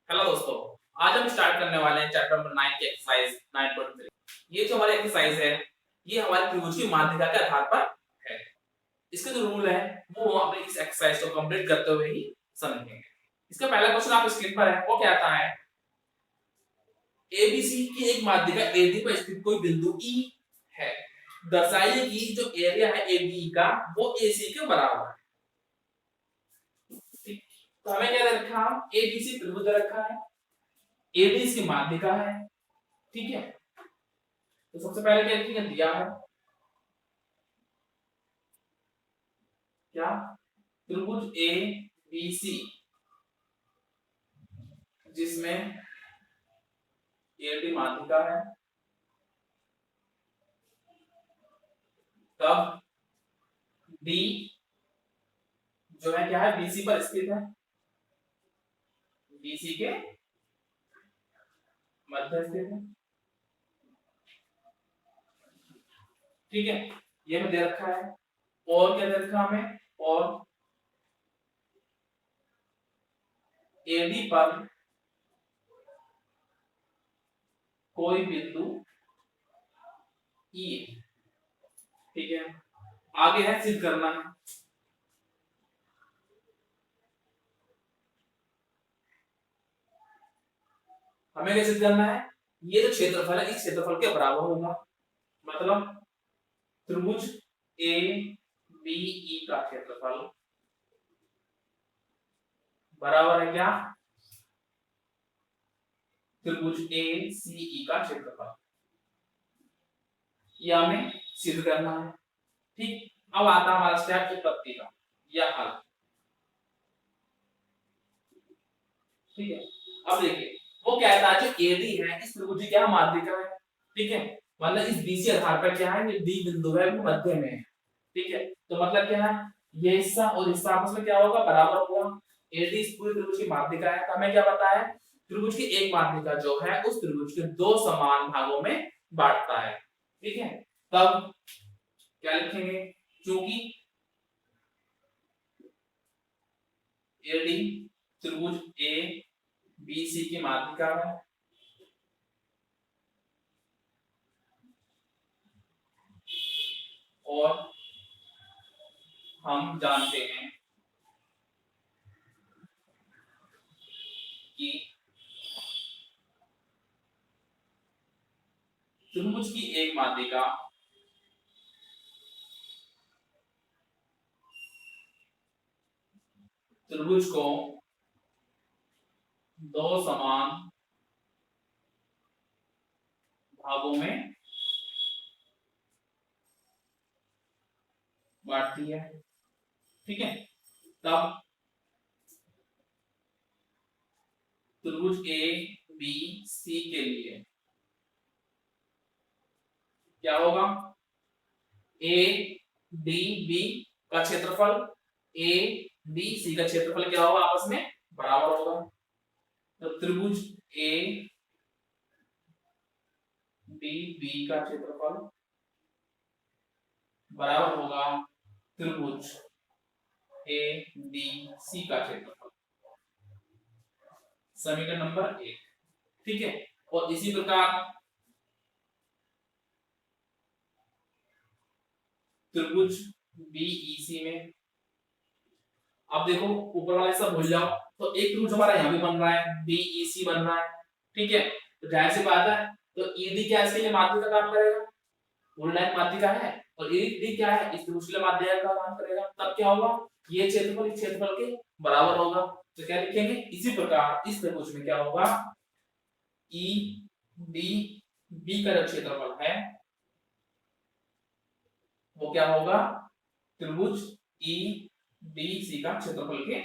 Hello दोस्तों, आज हम स्टार्ट करने वाले हैं चैप्टर नंबर 9 की एक्सरसाइज 9.3। ये जो हमारी एक्सरसाइज है, ये हमारे त्रिभुज की माध्यिका के आधार पर है। इसके जो रूल है वो हम अपनी इस एक्सरसाइज को कंप्लीट करते हुए ही समझेंगे। इसका पहला क्वेश्चन आप स्क्रीन पर है, वो कहता है एबीसी की एक माध्यिका एडी पर स्थित कोई बिंदु ई है। दर्शाइए कि जो एरिया है एबी का वो एसी के बराबर है। ठीक, तो हमें क्या दे रखा है, एबीसी त्रिभुज दे रखा है, एडी इसकी माध्यिका है। ठीक है, तो सबसे पहले क्या लिखेंगे, दिया है क्या, त्रिभुज ए बी सी जिसमें एडी माध्यिका है, तब डी जो है क्या है, बीसी पर स्थित है, बीसी के मध्य स्थित है। ठीक है, ये हमें दे रखा है। और क्या दे रखा हमें, और एडी पर कोई बिंदु ई। ठीक है, आगे है सिद्ध करना है। हमें क्या सिद्ध करना है, ये जो क्षेत्रफल है इस क्षेत्रफल के बराबर होगा। मतलब त्रिभुज ए बी ई का क्षेत्रफल बराबर है क्या, त्रिभुज ए सी ई का क्षेत्रफल। ये हमें सिद्ध करना है। ठीक, अब आता है हमारा स्टेप उत्पत्ति का या हल। ठीक है, अब देखिए वो कहता है जो एडी है इस त्रिभुज की क्या माध्यिका है। ठीक है, मतलब इस बीसी आधार पर क्या है, ये डी बिंदु है वो मध्य में है। ठीक है, तो मतलब क्या है, ये हिस्सा और हिस्सा आपस में क्या होगा, बराबर होगा। एडी इस पूरे त्रिभुज की माध्यिका है, तो हमें क्या पता है, त्रिभुज की एक माध्यिका जो है उस त्रिभुज के दो समान भागों में बांटता है। ठीक है, तब क्या लिखेंगे, क्योंकि एडी त्रिभुज ए बी सी की माध्यिका है, और हम जानते हैं कि त्रिभुज की एक माध्यिका त्रिभुज को दो समान भागों में बांटती है। ठीक है, तब त्रिभुज ए बी सी के लिए क्या होगा, ए डी बी का क्षेत्रफल ए डी सी का क्षेत्रफल क्या होगा, आपस में बराबर होगा। तो त्रिभुज ए डी बी का क्षेत्रफल बराबर होगा त्रिभुज ए डी सी का क्षेत्रफल। समीकरण नंबर 1। ठीक है, और इसी प्रकार त्रिभुज बीईसी में, अब देखो ऊपर वाला हिस्सा भूल जाओ, तो एक त्रिभुज हमारा यहां भी बन रहा है, बीईसी बन रहा है। ठीक है, तो जाहिर सी बात है, तो ईडी क्या इसके लिए माध्यिका का काम करेगा, पूर्ण लाइन माध्यिका है, और ईडी क्या है इस त्रिभुज के लिए माध्यिका का काम करेगा। तब क्या होगा, ये क्षेत्रफल इस क्षेत्रफल के बराबर होगा। तो क्या लिखेंगे, इसी प्रकार इस त्रिभुज में क्या होगा, ई डी बी का जो क्षेत्रफल है वो क्या होगा, त्रिभुज ई डी सी का क्षेत्रफल के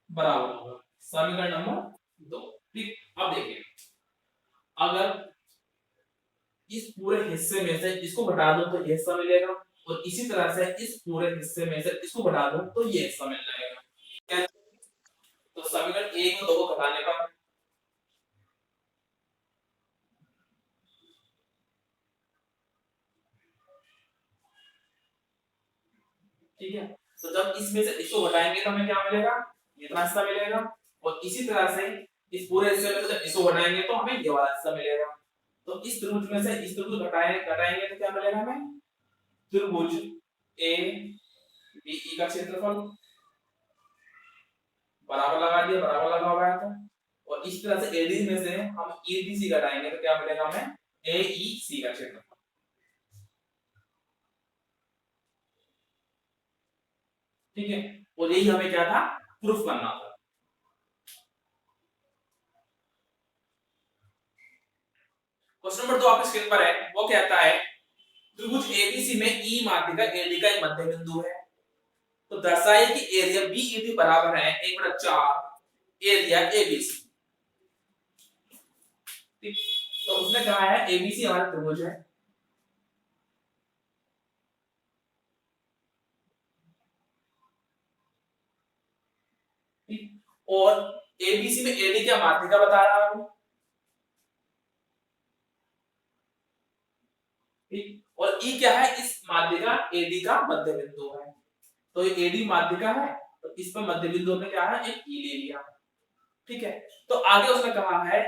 बराबर होगा। समीकरण नंबर 2। ठीक, अब देखिए अगर इस पूरे हिस्से में से इसको घटा दो तो ये हिस्सा मिलेगा, और इसी तरह से इस पूरे हिस्से में से इसको घटा दो तो ये हिस्सा मिल जाएगा। तो समीकरण 1 और 2 को घटाने पर ठीक है, तो जब इसमें से इसको घटाएंगे तो हमें क्या मिलेगा, इतना हिस्सा मिलेगा, और इसी तरह से इस पूरे हिस्से में जब इसको घटाएंगे तो हमें ये वाला हिस्सा मिलेगा। तो इस त्रिभुज में से इस त्रिभुज घटाएंगे तो क्या मिलेगा हमें? त्रिभुज ए बी ई का क्षेत्रफल बराबर लगा दिया, बराबर लगा हुआ है तो। और इस तरह से एडी में से हम ईडीसी घटाएंगे तो क्या मिलेगा हमें? एईसी का क्षेत्रफल। ठीक है, और यही हमें क्या था? प्रूफ करना था। क्वेश्चन नंबर 2 आपकी स्क्रीन पर है, वो कहता है त्रिभुज एबीसी में ई माध्यिका एडी का एक मध्य बिंदु है, तो दर्शाइए कि एरिया बीईडी बराबर है 1/4 एरिया एबीसी। ठीक, तो उसने कहा है एबीसी हमारा त्रिभुज है, ठीक, और एबीसी में एडी क्या माध्यिका बता रहा हूं, ठीक, और ई क्या है? इस माध्यिका एडी का मध्य बिंदु है। तो ये एडी माध्यिका है, तो इस पर मध्य बिंदु में क्या है? एक ई ले लिया। ठीक है, तो आगे उसने कहा है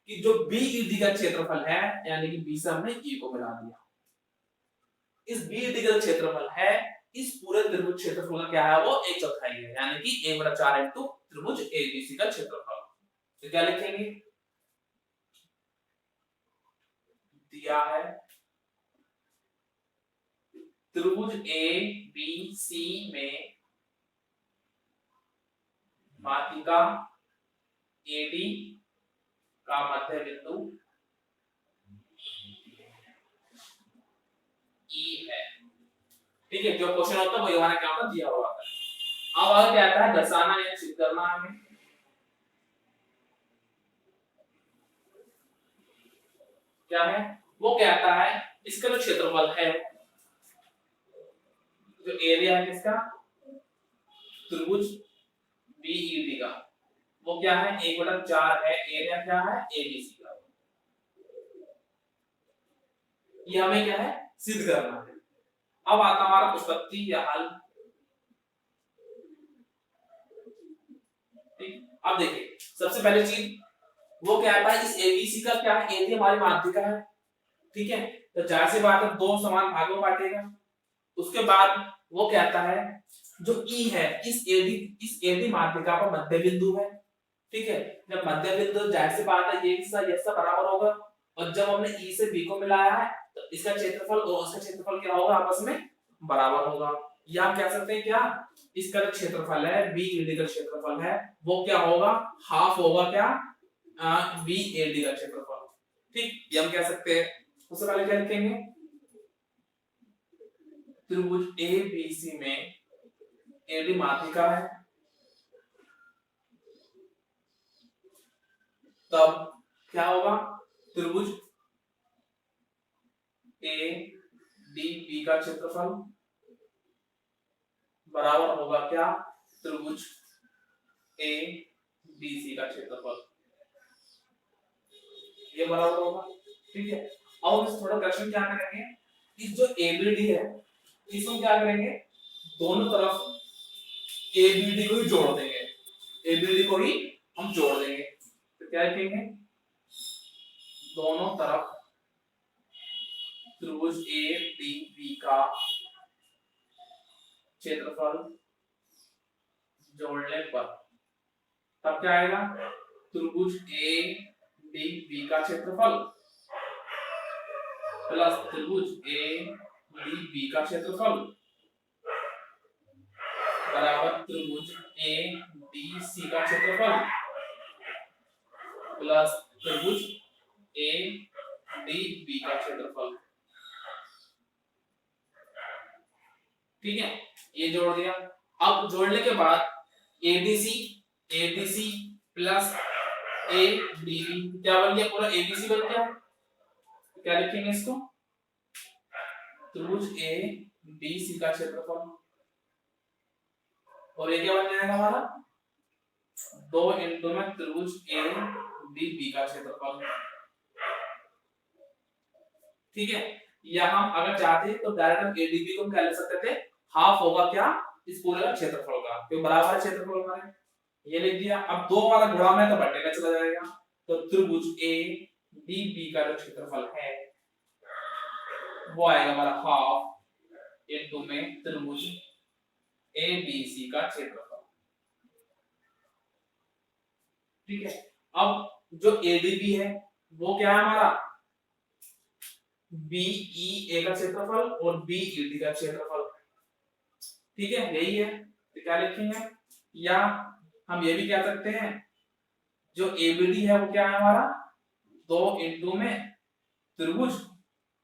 कि जो बीईडी का क्षेत्रफल है, यानी कि बी से हमने ई को मिला दिया, इस बीईडी का क्षेत्रफल है इस पूरे त्रिभुज क्षेत्रफल का क्या है? वो 1/4 है, यानी कि 1/4 इंटू त्रिभुज एबीसी का क्षेत्रफल। तो क्या लिखेंगे? दिया है त्रिभुज ए बी सी में माध्यिका एडी का मध्य बिंदु ई है। ठीक है, जो क्वेश्चन होता है वो ये वाला क्या होता है? दिया हुआ है। अब आगे क्या आता है? दर्शाना या सिद्ध करना हमें। क्या है वो? कहता है इसका जो क्षेत्रफल है, जो एरिया है किसका? त्रिभुज बीईडी का, वो क्या है? 1/4 है। एरिया क्या है? एबीसी का। ये हमें क्या है? सिद्ध करना है। अब आता हमारा उत्पत्ति या हल। ठीक, अब देखिए सबसे पहले चीज वो क्या है? इस एबीसी का क्या है? एरिया हमारी माध्यिका है। ठीक है, तो जाहिर सी बात है दो समान भागों में बांटेगा। उसके बाद वो कहता है जो ई है इस एडी माध्यिका पर मध्य बिंदु है। ठीक है, जब मध्य बिंदु, जाहिर सी बात है ये हिस्सा बराबर होगा, और जब हमने ई से बी को मिलाया है तो इसका क्षेत्रफल और उसका क्षेत्रफल क्या होगा? आपस में बराबर होगा। या हम कह सकते हैं क्या? इसका जो क्षेत्रफल है बी एडी का क्षेत्रफल है वो क्या होगा? हाफ होगा क्या? बी एडी का क्षेत्रफल। ठीक, ये हम कह सकते हैं। सबसे पहले क्या लिखेंगे? त्रिभुज ए बी सी में एडी माध्यिका है, तब क्या होगा? त्रिभुज ए डी बी का क्षेत्रफल बराबर होगा क्या? त्रिभुज ए डी सी का क्षेत्रफल। ये बराबर होगा। ठीक है, अब हम इस थोड़ा क्वेश्चन क्या करेंगे? इस जो एबीडी है इसको क्या करेंगे? दोनों तरफ एबीडी को ही जोड़ देंगे, एबीडी को ही हम जोड़ देंगे। तो क्या लिखेंगे? दोनों तरफ त्रिभुज ए डी बी का क्षेत्रफल जोड़ने पर तब क्या आएगा? त्रिभुज ए डी बी का क्षेत्रफल प्लस त्रिभुज ए डी बी का क्षेत्रफल बराबर त्रिभुज ए डी सी का क्षेत्रफल प्लस त्रिभुज ए डी बी का क्षेत्रफल। ठीक है, ये जोड़ दिया। अब जोड़ने के बाद ADC plus A D B क्या बन गया? पूरा एबीसी बन गया। क्या लिखेंगे इसको? त्रिभुज ए डी सी का क्षेत्रफल, और ये क्या बन जाएगा हमारा? 2 इंटू में त्रिभुज ए डी बी का क्षेत्रफल। ठीक है, या हम अगर चाहते तो डायरेक्ट हम एडीबी को हम क्या ले सकते थे? हाफ होगा क्या? इस पूरे का क्षेत्रफल का, क्योंकि बराबर है क्षेत्रफल हमारे। ये लिख दिया। अब दो वाला गुणा में तो बटे में चला जाएगा, तो त्रिभुज ए डी बी का जो क्षेत्रफल है वो आएगा हमारा हाफ इनटू में त्रिभुज ए बी सी का क्षेत्रफल। ठीक है, अब जो एडीबी है वो क्या है हमारा बीई ए का क्षेत्रफल और बीईडी का क्षेत्रफल। ठीक है, यही है, तो क्या लिखेंगे, या हम ये भी कह सकते हैं जो एबीडी है वो क्या है हमारा 2 इंटू में त्रिभुज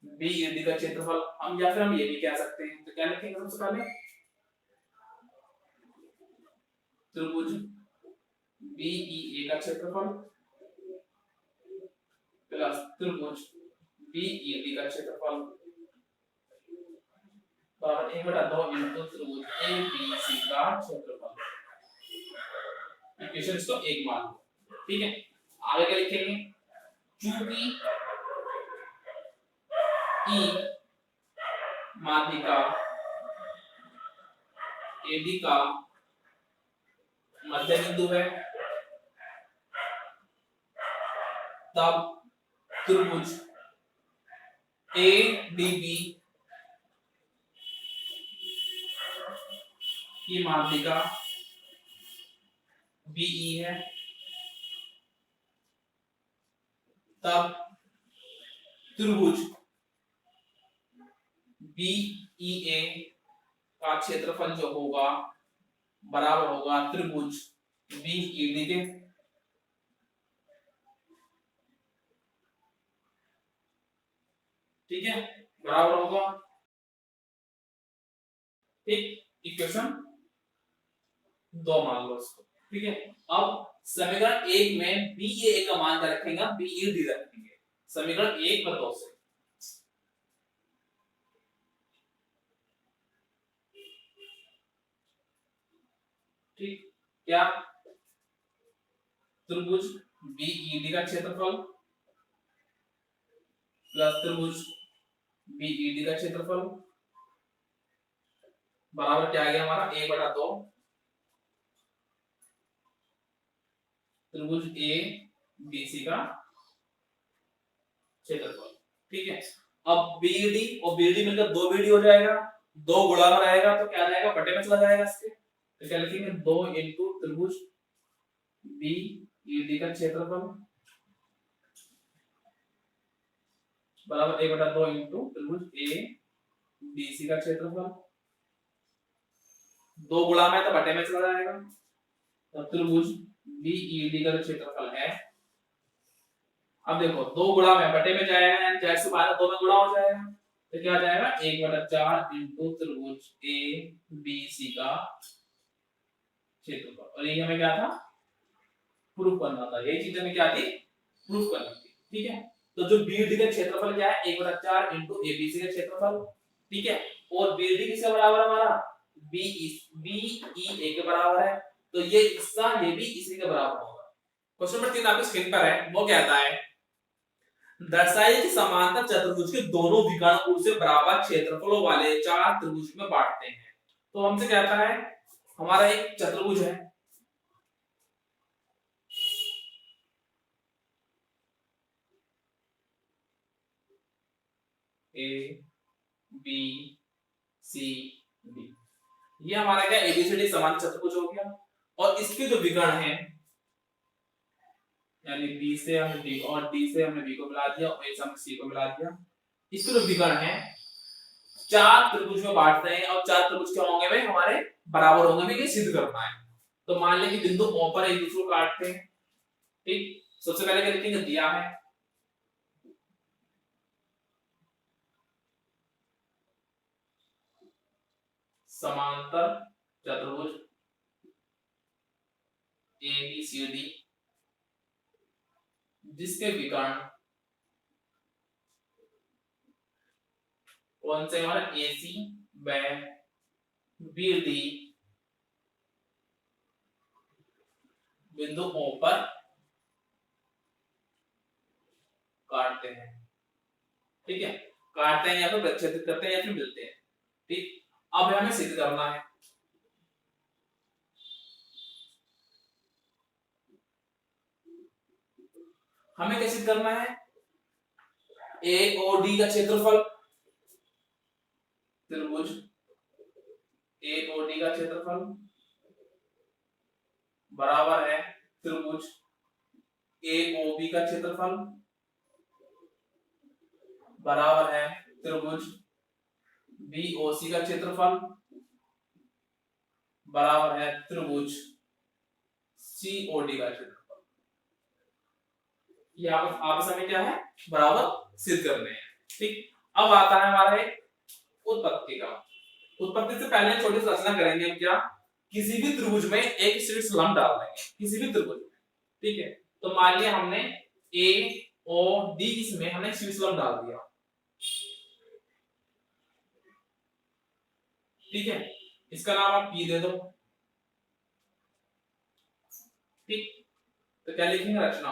बीईडी का क्षेत्रफल। हम या फिर हम ये भी कह सकते हैं, तो क्या लिखेंगे सबसे पहले त्रिभुज बीईए का क्षेत्रफल प्लस त्रिभुज बीईडी का क्षेत्रफल बराबर 1/2 इंटू त्रिभुज एबीसी का क्षेत्रफल। इक्वेशन इसको एक मान लो। ठीक है, आगे क्या लिखेंगे, चूंकि ई माध्यिका एडी का मध्य बिंदु है, तब त्रिभुज एडीबी की माध्यिका बीई है, तब त्रिभुज बीईए का क्षेत्रफल जो होगा बराबर होगा त्रिभुज बीईडी के। ठीक है, बराबर होगा। ठीक, इक्वेशन 2 मान लो इसको। ठीक है, अब समीकरण 1 में बीए का मान क्या रखेंगे, बीईडी रखेंगे समीकरण 1 पर 2 से। ठीक, क्या त्रिभुज बीईडी का क्षेत्रफल प्लस त्रिभुज बीईडी का क्षेत्रफल बराबर क्या आ गया हमारा 1/2 त्रिभुज ए बीसी का क्षेत्रफल। ठीक है, अब बीडी और बीडी मिलकर 2 बीडी हो जाएगा, 2 गुणा में रहेगा तो क्या जाएगा बटे में चला जाएगा इसके, तो क्या लिखेंगे 2 इंटू त्रिभुज बीईडी का क्षेत्रफल बराबर 1/2 इंटू त्रिभुज ए बीसी का क्षेत्रफल। 2 गुणा में तो बटे में चला जाएगा, तो त्रिभुज बीईडी का क्षेत्रफल है, अब देखो 2 गुणा में बटे में जाएगा यानी 4 से 12 2 में गुणा हो जाएगा, तो क्या आ जाएगा 1/4 इंटू त्रिभुज ए बीसी का क्षेत्रफल। और ये हमें क्या था प्रूफ करना था, यही चीज हमें क्या थी प्रूफ करनी थी। ठीक है, तो जो बीडी का क्षेत्रफल क्या है 1/4 इंटू एबीसी का क्षेत्रफल। ठीक है, और बीडी किसके बराबर है हमारा बीईए के बराबर है, तो ये हिस्सा ये भी इसी के बराबर होगा। क्वेश्चन नंबर 3 आपकी स्क्रीन पर है, वो कहता है दर्शाइए कि समांतर चतुर्भुज के दोनों विकर्ण उसे बराबर क्षेत्रफलों वाले 4 त्रिभुज में बांटते हैं। तो हमसे कहता है हमारा एक चतुर्भुज है, ए बी सी डी, ये हमारा क्या एबीसीडी समांतर चतुर्भुज हो गया, और इसके जो विकर्ण हैं यानी बी से हमने डी और डी से हमने बी को मिला दिया और ए से हमने सी को मिला दिया, इसके जो विकर्ण हैं 4 त्रिभुज में बांटते हैं, और 4 त्रिभुज क्या होंगे भाई हमारे बराबर होंगे, हमें ये सिद्ध करना है। तो मान लें कि बिंदु O पर एक दूसरे को काटते हैं। ठीक, सबसे पहले क्या लिखेंगे, दिया है समांतर चतुर्भुज एबीसीडी जिसके विकर्ण कौन से हमारा एसी व बीडी बिंदु O पर काटते हैं। ठीक है, काटते हैं या फिर प्रक्षेपित करते हैं या फिर मिलते हैं। ठीक, अब हमें सिद्ध करना है। हमें क्या सिद्ध करना है, ए और डी का क्षेत्रफल, त्रिभुज ए और डी का क्षेत्रफल बराबर है त्रिभुज ए ओ बी का क्षेत्रफल बराबर है त्रिभुज बी ओ सी का क्षेत्रफल बराबर है त्रिभुज सी ओ डी का क्षेत्रफल। ये आपस में क्या है, बराबर सिद्ध करने हैं। ठीक, अब आता है हमारा एक उत्पत्ति का। उत्पत्ति से पहले छोटी सी रचना करेंगे हम, क्या, किसी भी त्रिभुज में एक शीर्ष लंब डाल देंगे, किसी भी त्रिभुज में। ठीक है, तो मान लिया हमने ए ओ डी, इसमें हमने शीर्ष लंब डाल दिया। ठीक है, इसका नाम आप पी दे दो। ठीक, तो क्या लिखेंगे, रचना।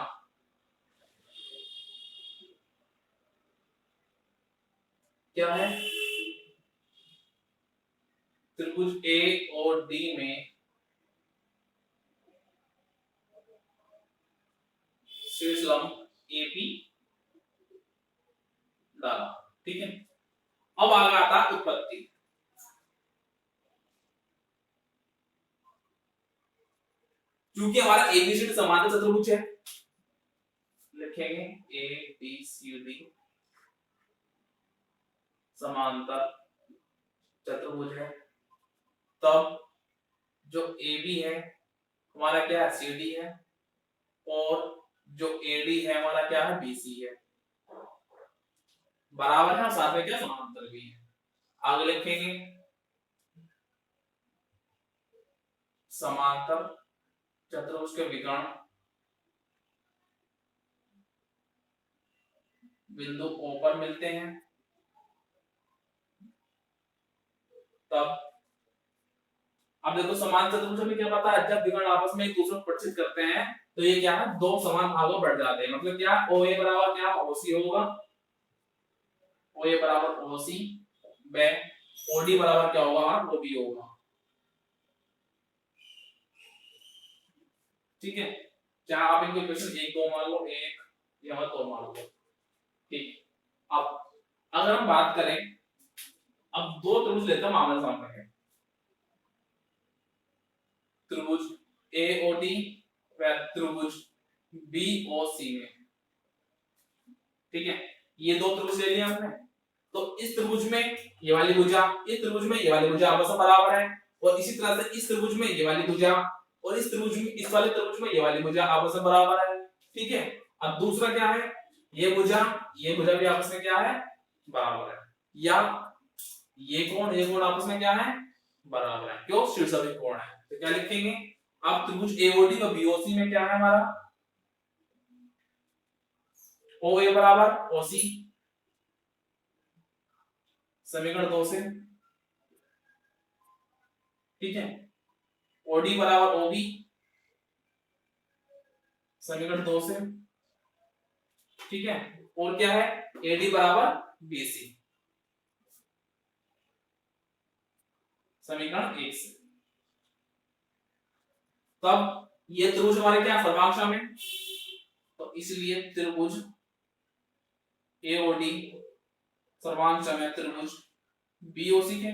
क्या है, त्रिभुज ए और डी में शीर्ष लंब एपी डाला। ठीक है, अब आगे आता है उत्पत्ति। क्योंकि हमारा एबीसीडी समांतर चतुर्भुज है, लिखेंगे ए बी सी डी समांतर चतुर्भुज है, तब जो ए बी है हमारा क्या है, सी डी है, और जो ए डी है हमारा क्या है, बी सी है, बराबर है और साथ में क्या, समांतर भी है। आगे लिखेंगे समांतर चतुर्भुज के विकर्ण बिंदु O पर मिलते हैं, तब अब देखो समांतर चतुर्भुज में क्या पता है, जब विकर्ण आपस में एक दूसरे को प्रतिच्छेद करते हैं तो ये क्या है, दो समान भागों में बढ़ जाते हैं। मतलब क्या, OA बराबर क्या, OC होगा, OA बराबर OC, बे OD बराबर क्या होगा, OB होगा। ठीक है, चाहे आप इनको इक्वेशन 1 2 मान लो, 1 या 2 मान लो। ठीक, अब अगर हम बात करें, अब दो त्रिभुज लेते हैं आमने सामने है, त्रिभुज AOD व त्रिभुज BOC में। ठीक है, ये दो त्रिभुज ले लिया हमने, तो इस त्रिभुज में ये वाली भुजा, इस त्रिभुज में ये वाली भुजा आपस में बराबर है, और इसी तरह से इस त्रिभुज में ये वाली भुजा और इस त्रिभुज में, इस वाले त्रिभुज में ये वाली भुजा आपस में बराबर है। ठीक है, अब दूसरा क्या है, ये भुजा भी आपस में क्या है, बराबर है, या ये कोण आपस में क्या है, बराबर है, क्यों, शीर्षक कोण है। तो क्या लिखेंगे, अब त्रिभुज एओडी व बीओसी में क्या है हमारा, OA बराबर OC, समीकरण 2 से। ठीक है, OD बराबर OB, समीकरण 2 से। ठीक है, और क्या है, AD बराबर BC, समीकरण 1 से। तब ये त्रिभुज हमारे क्या, सर्वांश में, तो इसलिए त्रिभुज AOD सर्वांश में त्रिभुज BOC के।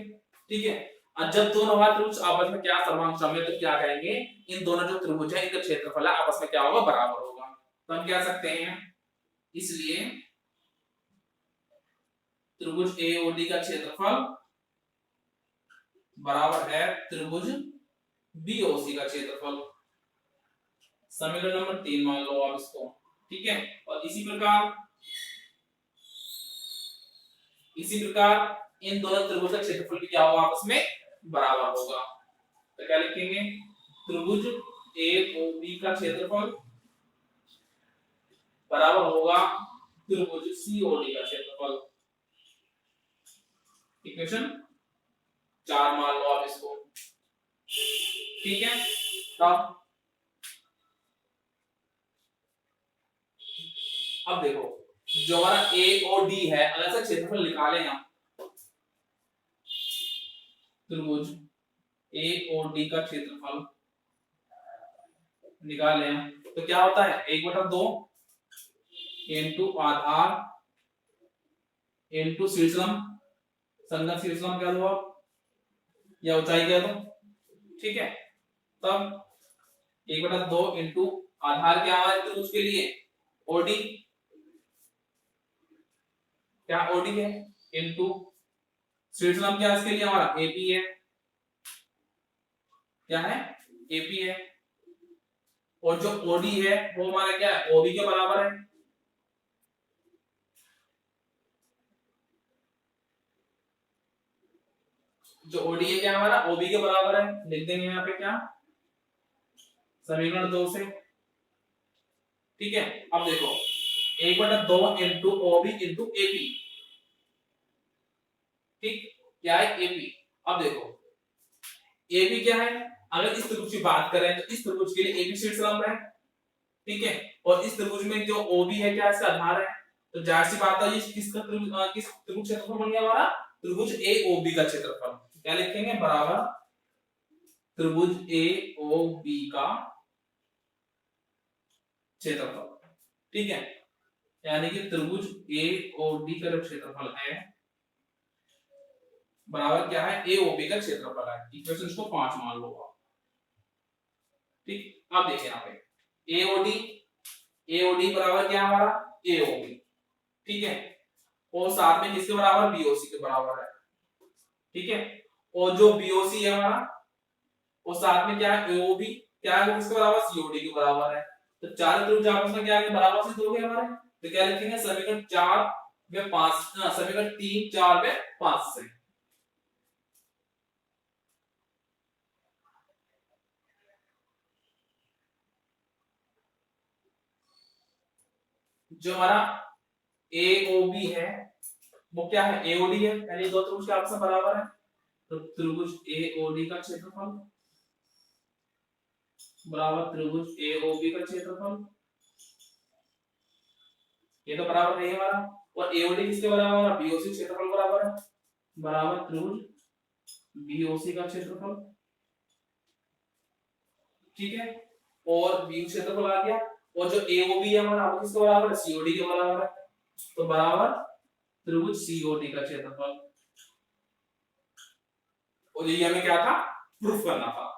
ठीक है, और जब दोनों हमारे त्रिभुज आपस में क्या, सर्वांश में, तो क्या कहेंगे, इन दोनों जो त्रिभुज है इनका क्षेत्रफल आपस में क्या होगा, बराबर होगा। तो हम क्या सकते हैं, इसलिए त्रिभुज AOD का क्षेत्रफल बराबर है त्रिभुज BOC का क्षेत्रफल, समीकरण नंबर 3 मान लो आप इसको। ठीक है, और इसी प्रकार इन दोनों त्रिभुज का क्षेत्रफल भी क्या होगा, आपस में बराबर होगा। तो क्या लिखेंगे, त्रिभुज AOB का क्षेत्रफल बराबर होगा त्रिभुज COD का क्षेत्रफल। इक्वेशन 4 मान लो आप इसको। ठीक है, तब अब देखो, जो हमारा AOD है, अगर से क्षेत्रफल निकालें हम, त्रिभुज AOD का क्षेत्रफल निकालें तो क्या होता है, 1/2 इनटू आधार इनटू शीर्षलंब, संगत शीर्षलंब कह दो आप या ऊंचाई कह दो, ठीक है। तब 1/2 इनटू आधार क्या हमारे त्रिभुज के लिए ओडी, क्या ओडी है, इनटू शीर्षलंब क्या इसके लिए हमारा एपी है, क्या है एपी है, और जो ओडी है वो हमारा क्या है ओबी के बराबर है। जो ओडी है क्या हमारा ओबी के बराबर है, लिख देंगे यहाँ पे क्या समीकरण 2 से, ठीक है। अब देखो 1/2 इनटू ओबी इनटू एपी, ठीक, क्या है एपी। अब देखो एपी क्या है, अगर इस त्रिभुज की बात करें तो इस त्रिभुज के लिए एपी शीर्षलंब है, ठीक है, और इस त्रिभुज में जो ओबी है क्या इसका आधार है, तो जाहिर सी बात है ये किसका त्रिभुज किस त्रिभुज क्षेत्रफल बन गया हमारा त्रिभुज एओबी का क्षेत्रफल, क्या लिखेंगे बराबर त्रिभुज एओबी का क्षेत्रफल, ठीक है। यानी कि त्रिभुज एओबी का जो क्षेत्रफल है बराबर क्या है एओबी का क्षेत्रफल है, इक्वेशन इसको 5 मान लो आप, ठीक। अब देखिए यहाँ पे एओडी, एओडी बराबर क्या है हमारा एओबी, ठीक है, और साथ में किसके बराबर बीओसी के बराबर है, ठीक है, और जो बीओसी है हमारा और साथ में क्या है एओबी, क्या है वो किसके बराबर सीओडी के बराबर है। तो चार त्रिभुज आपस में क्या है बराबर सिद्ध हो गए हमारे, तो क्या लिखेंगे समीकरण 4 व 5, समीकरण 3 4 व 5 से, जो हमारा एओबी है वो क्या है एओडी है, यानी दो त्रिभुज के आपस में बराबर है, तो त्रिभुज एओडी का क्षेत्रफल बराबर त्रिभुज एओबी का क्षेत्रफल, ये तो बराबर नहीं है हमारा, और एओडी किसके बराबर है बीओसी क्षेत्रफल बराबर है, बराबर त्रिभुज बीओसी का क्षेत्रफल, ठीक है, और बी क्षेत्रफल आ गया, और जो एओबी है हमारा वो किसके बराबर है सीओडी के बराबर है, तो बराबर त्रिभुज सीओडी का क्षेत्रफल, और ये हमें क्या था प्रूफ करना था।